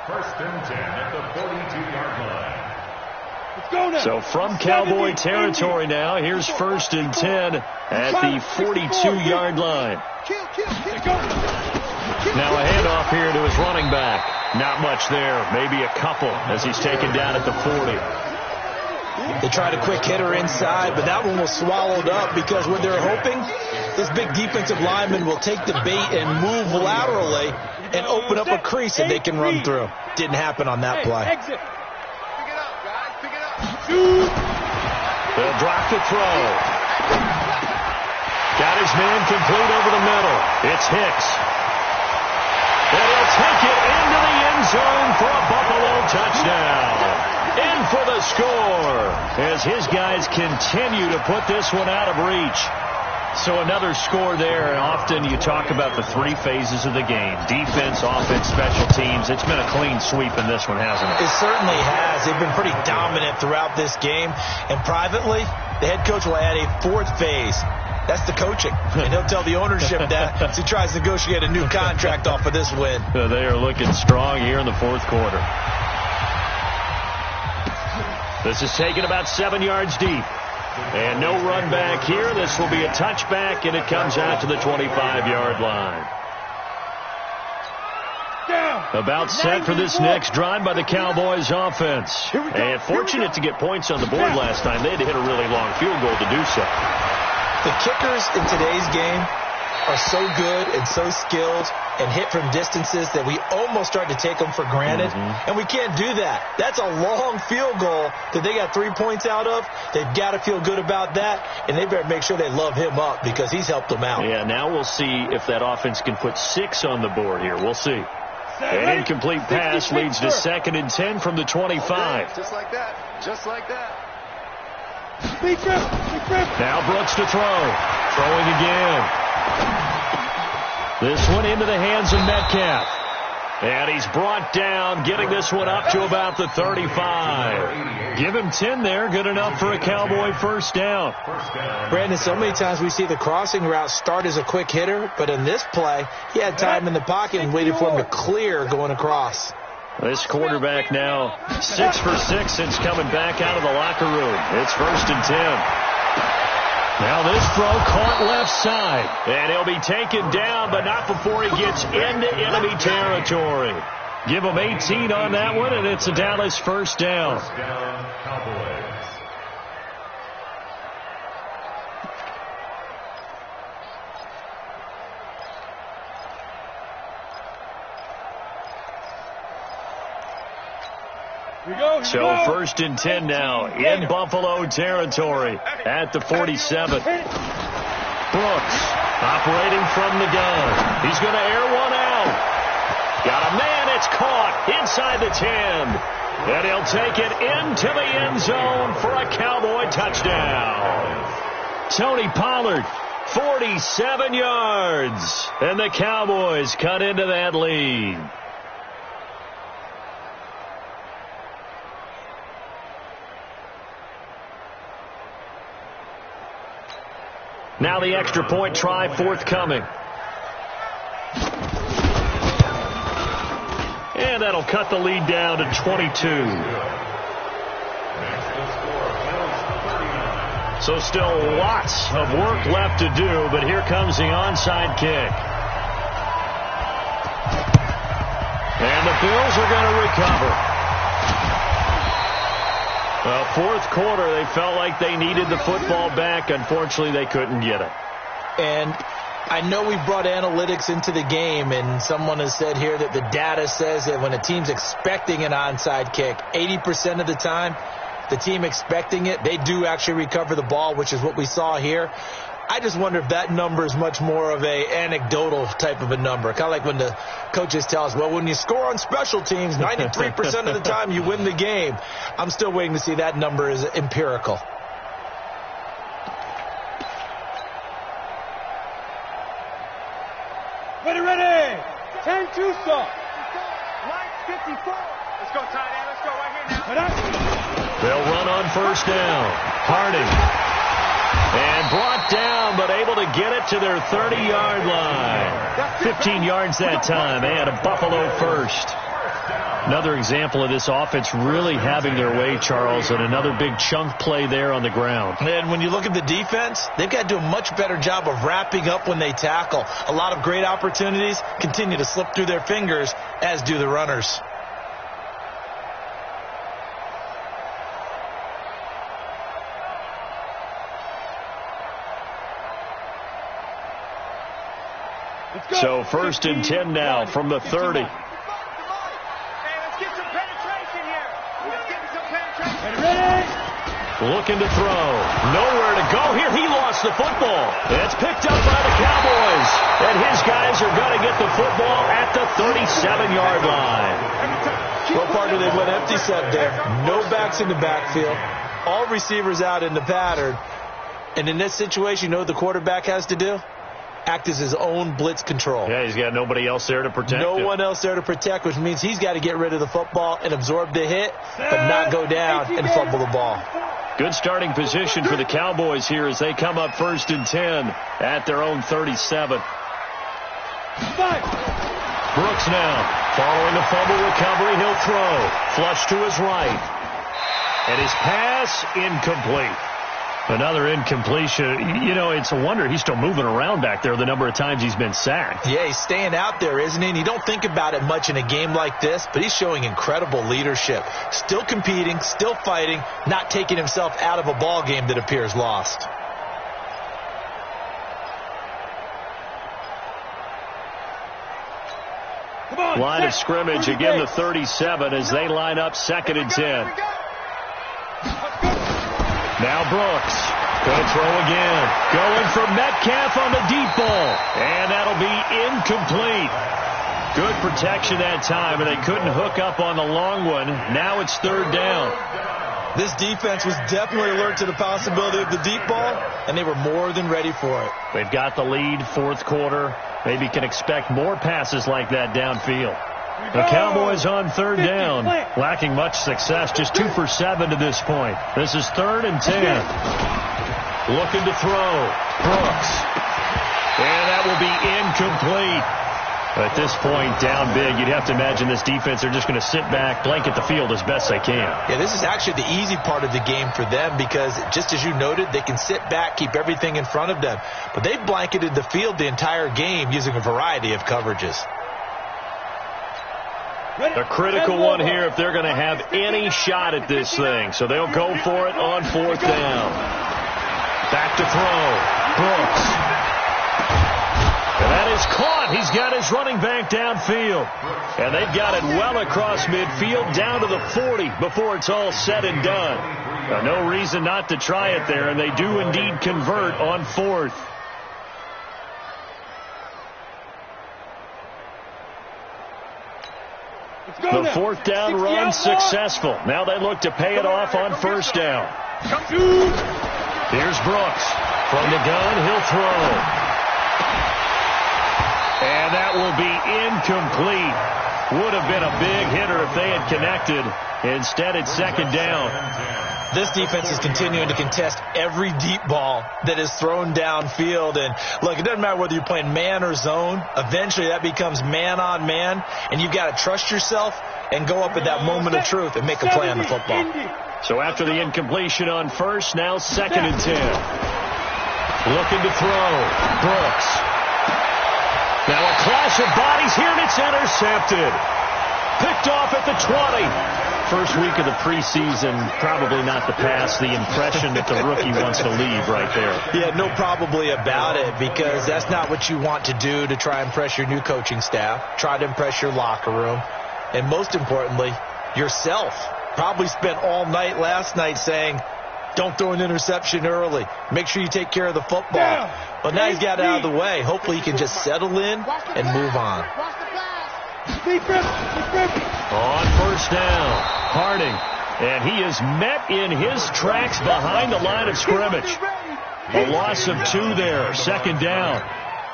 1st and 10 at the 42-yard line. Let's go now. So from Cowboy territory now, here's 1st and 10 at the 42-yard line. Now a handoff here to his running back. Not much there, maybe a couple as he's taken down at the 40. They tried a quick hitter inside, but that one was swallowed up because what they're hoping, this big defensive lineman will take the bait and move laterally and open up a crease that they can run through. Didn't happen on that play. Pick it up, guys. Pick it up. They'll drop the throw. Got his man complete over the middle. It's Hicks. And he'll take it into the end zone for a Buffalo touchdown. In for the score as his guys continue to put this one out of reach. So another score there. Often you talk about the 3 phases of the game. Defense, offense, special teams. It's been a clean sweep in this one, hasn't it? It certainly has. They've been pretty dominant throughout this game. And privately, the head coach will add a 4th phase. That's the coaching. And he'll tell the ownership that as he tries to negotiate a new contract off of this win. They are looking strong here in the 4th quarter. This is taken about 7 yards deep. And no run back here. This will be a touchback, and it comes out to the 25-yard line. About set for this next drive by the Cowboys offense. And fortunate to get points on the board last time. They had to hit a really long field goal to do so. The kickers in today's game are so good and so skilled and hit from distances that we almost start to take them for granted. And we can't do that. That's a long field goal that they got 3 points out of. They've got to feel good about that, and they better make sure they love him up because he's helped them out. Yeah, now we'll see if that offense can put 6 on the board here. We'll see. An incomplete pass leads to 2nd and 10 from the 25. Just like that. Just like that. Now Brooks to throw. Throwing again. This one into the hands of Metcalf. And he's brought down, getting this one up to about the 35. Give him 10 there. Good enough for a Cowboy first down. Brandon, so many times we see the crossing route start as a quick hitter, but in this play, he had time in the pocket and waited for him to clear going across. This quarterback now 6 for 6 since coming back out of the locker room. It's 1st and 10. Now this throw caught left side. And he'll be taken down, but not before he gets into enemy territory. Give him 18 on that one, and it's a Dallas first down. First down, Cowboys. So 1st and 10 now in Buffalo territory at the 47. Brooks operating from the gun. He's going to air one out. Got a man. It's caught inside the 10. And he'll take it into the end zone for a Cowboy touchdown. Tony Pollard, 47 yards. And the Cowboys cut into that lead. Now the extra point try forthcoming. And that'll cut the lead down to 22. So still lots of work left to do, but here comes the onside kick. And the Bills are going to recover. Well, 4th quarter, they felt like they needed the football back. Unfortunately, they couldn't get it. And I know we brought analytics into the game, and someone has said here that the data says that when a team's expecting an onside kick, 80% of the time, the team expecting it, they do actually recover the ball, which is what we saw here. I just wonder if that number is much more of a anecdotal type of a number. Kind of like when the coaches tell us, well, when you score on special teams, 93% of the time you win the game. I'm still waiting to see that number is empirical. Ready. 10-2 stop. Line 54. Let's go, tight end. Let's go right here now. They'll run on first down. Harding. And brought down, but able to get it to their 30-yard line. 15 yards that time, and a Buffalo first. Another example of this offense really having their way, Charles, and another big chunk play there on the ground. And when you look at the defense, they've got to do a much better job of wrapping up when they tackle. A lot of great opportunities continue to slip through their fingers, as do the runners. So 1st and 10 now from the 30. Hey, let's get some penetration here. Let's get some penetration. Ready? Looking to throw. Nowhere to go here. He lost the football. It's picked up by the Cowboys. And his guys are going to get the football at the 37-yard line. Well, partner, they went empty set there. No backs in the backfield. All receivers out in the pattern. And in this situation, you know what the quarterback has to do? Act as his own blitz control. Yeah, he's got nobody else there to protect him. No one else there to protect, which means he's got to get rid of the football and absorb the hit, but not go down and fumble the ball. Good starting position for the Cowboys here as they come up 1st and 10 at their own 37. Brooks now following a fumble recovery. He'll throw. Flush to his right. And his pass incomplete. Another incompletion. You know, it's a wonder he's still moving around back there the number of times he's been sacked. Yeah, he's staying out there, isn't he? And you don't think about it much in a game like this, but he's showing incredible leadership. Still competing, still fighting, not taking himself out of a ball game that appears lost. Line of scrimmage, again the 37 as they line up 2nd and 10. Now Brooks. Going to throw again. Going for Metcalf on the deep ball. And that'll be incomplete. Good protection that time, and they couldn't hook up on the long one. Now it's 3rd down. This defense was definitely alert to the possibility of the deep ball, and they were more than ready for it. They've got the lead, 4th quarter. Maybe can expect more passes like that downfield. The Cowboys on 3rd down, lacking much success, just 2 for 7 to this point. This is 3rd and 10. Looking to throw. Brooks. And that will be incomplete. At this point, down big, you'd have to imagine this defense, they're just going to sit back, blanket the field as best they can. Yeah, this is actually the easy part of the game for them because, just as you noted, they can sit back, keep everything in front of them. But they've blanketed the field the entire game using a variety of coverages. A critical one here if they're going to have any shot at this thing. So they'll go for it on 4th down. Back to throw. Brooks. And that is caught. He's got his running back downfield. And they've got it well across midfield down to the 40 before it's all said and done. Now, no reason not to try it there, and they do indeed convert on 4th. The 4th down run successful. Now they look to pay it off on 1st down. Here's Brooks. From the gun, he'll throw. And that will be incomplete. Would have been a big hitter if they had connected. Instead, it's 2nd down. This defense is continuing to contest every deep ball that is thrown downfield. And, look, it doesn't matter whether you're playing man or zone. Eventually, that becomes man-on-man, and you've got to trust yourself and go up at that moment of truth and make a play on the football. So after the incompletion on 1st, now 2nd and 10. Looking to throw. Brooks. Now a clash of bodies here, and it's intercepted. Picked off at the 20. First week of the preseason, probably not the pass, the impression that the rookie wants to leave right there. Yeah, no probably about it, because that's not what you want to do to try and impress your new coaching staff, try to impress your locker room, and most importantly, yourself. Probably spent all night last night saying, don't throw an interception early. Make sure you take care of the football. But now he's got it out of the way. Hopefully he can just settle in and move on. On 1st down, Harding, and he is met in his tracks behind the line of scrimmage. A loss of 2 there, 2nd down.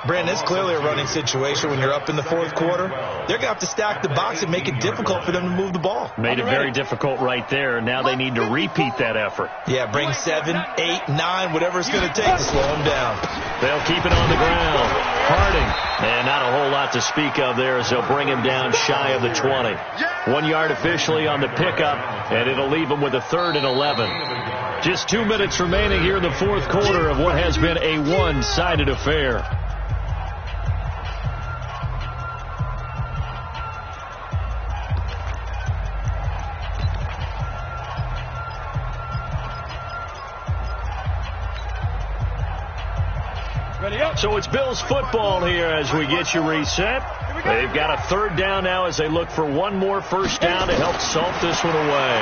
Brandon, it's clearly a running situation when you're up in the 4th quarter. They're going to have to stack the box and make it difficult for them to move the ball. Made it very difficult right there. Now they need to repeat that effort. Yeah, bring 7, 8, 9, whatever it's going to take to slow them down. They'll keep it on the ground. Harding, and not a whole lot to speak of there as they'll bring him down shy of the 20. 1 yard officially on the pickup, and it'll leave him with a 3rd and 11. Just 2 minutes remaining here in the 4th quarter of what has been a one-sided affair. So it's Bills football here as we get you reset. They've got a 3rd down now as they look for one more 1st down to help salt this one away.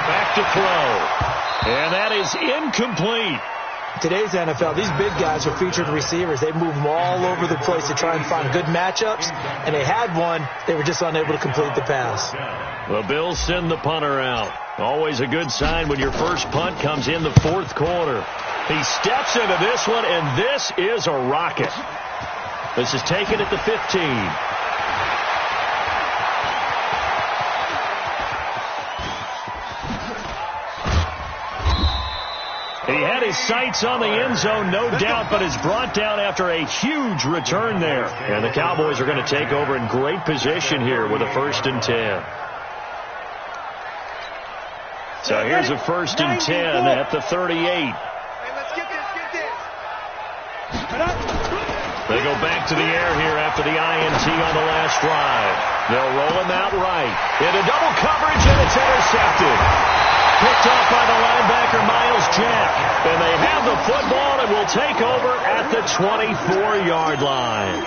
Back to throw. And that is incomplete. Today's NFL, these big guys are featured receivers. They move them all over the place to try and find good matchups. And they had one. They were just unable to complete the pass. The Bills send the punter out. Always a good sign when your first punt comes in the 4th quarter. He steps into this one, and this is a rocket. This is taken at the 15. He had his sights on the end zone, no doubt, but is brought down after a huge return there. And the Cowboys are going to take over in great position here with a 1st and 10. So here's a 1st and 10 at the 38. Hey, let's get this, get this. They go back to the air here after the INT on the last drive. They'll roll him out right. Into double coverage, and it's intercepted. Picked off by the linebacker, Miles Jack. And they have the football and will take over at the 24-yard line.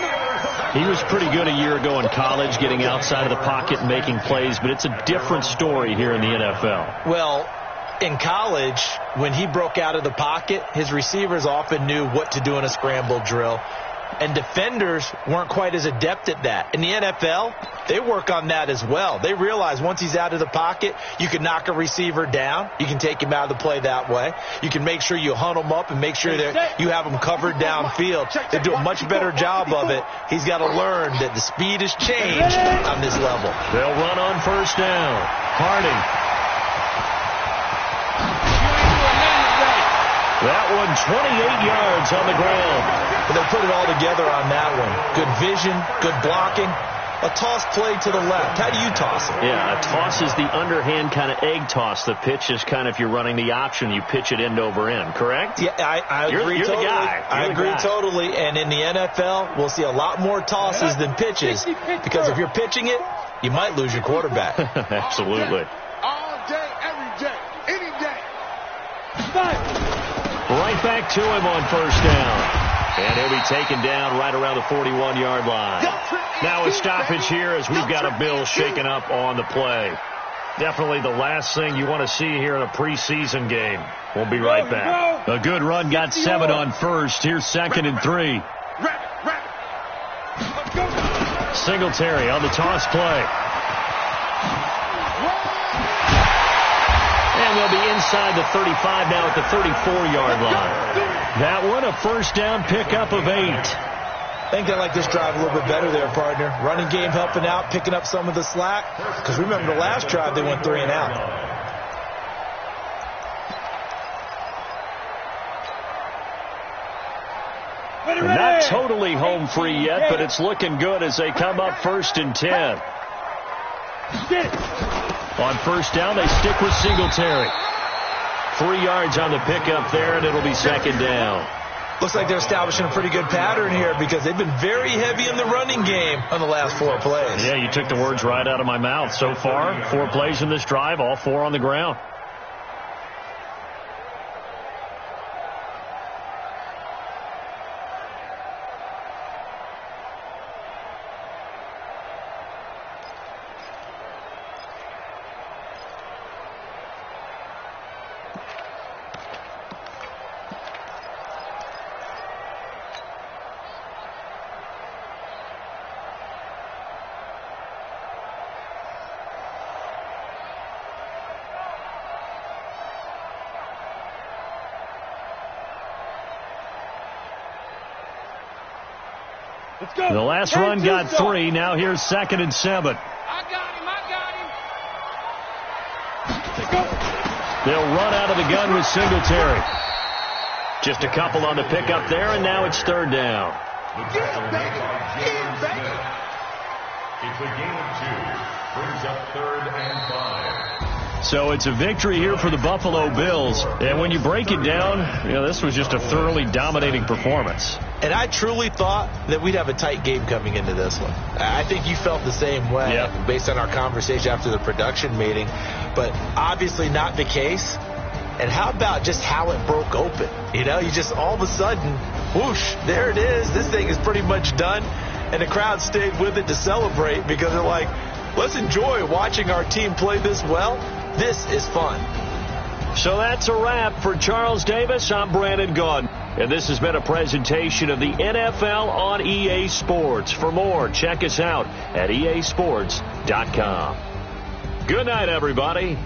He was pretty good a year ago in college, getting outside of the pocket and making plays, but it's a different story here in the NFL. Well, in college, when he broke out of the pocket, his receivers often knew what to do in a scramble drill. And defenders weren't quite as adept at that. In the NFL, they work on that as well. They realize once he's out of the pocket, you can knock a receiver down. You can take him out of the play that way. You can make sure you hunt him up and make sure that you have him covered downfield. They do a much better job of it. He's got to learn that the speed has changed on this level. They'll run on 1st down. Harding. That one 28 yards on the ground. But they put it all together on that one. Good vision, good blocking. A toss play to the left. How do you toss it? Yeah, a toss is the underhand kind of egg toss. The pitch is kind of if you're running the option, you pitch it end over end, correct? Yeah, I agree you're totally. The guy. I agree totally. And in the NFL, we'll see a lot more tosses than pitches. Because if you're pitching it, you might lose your quarterback. Absolutely. All day, every day, any day. Right back to him on 1st down. And he'll be taken down right around the 41-yard line. Now a stoppage here as we've got a Bill shaken up on the play. Definitely the last thing you want to see here in a preseason game. We'll be right back. A good run got 7 on 1st. Here's 2nd and 3. Singletary on the toss play. And they'll be inside the 35 now at the 34-yard line. That one, a 1st down pickup of 8. I think they like this drive a little bit better there, partner. Running game helping out, picking up some of the slack. Because remember the last drive, they went 3 and out. They're not totally home free yet, but it's looking good as they come up 1st and 10. On 1st down, they stick with Singletary. 3 yards on the pickup there, and it'll be 2nd down. Looks like they're establishing a pretty good pattern here because they've been very heavy in the running game on the last 4 plays. Yeah, you took the words right out of my mouth. So far, 4 plays in this drive, all 4 on the ground. The last run got 3. Now here's 2nd and 7. I got him. They'll run out of the gun with Singletary. Just a couple on the pickup there, and now it's 3rd down. It's a gain of 2. Brings up 3rd and 5. So it's a victory here for the Buffalo Bills. And when you break it down, this was just a thoroughly dominating performance. And I truly thought that we'd have a tight game coming into this one. I think you felt the same way based on our conversation after the production meeting. But obviously not the case. And how about just how it broke open? You just all of a sudden, whoosh, there it is. This thing is pretty much done. And the crowd stayed with it to celebrate because they're like, let's enjoy watching our team play this well. This is fun. So that's a wrap for Charles Davis. I'm Brandon Gunn. And this has been a presentation of the NFL on EA Sports. For more, check us out at easports.com. Good night, everybody.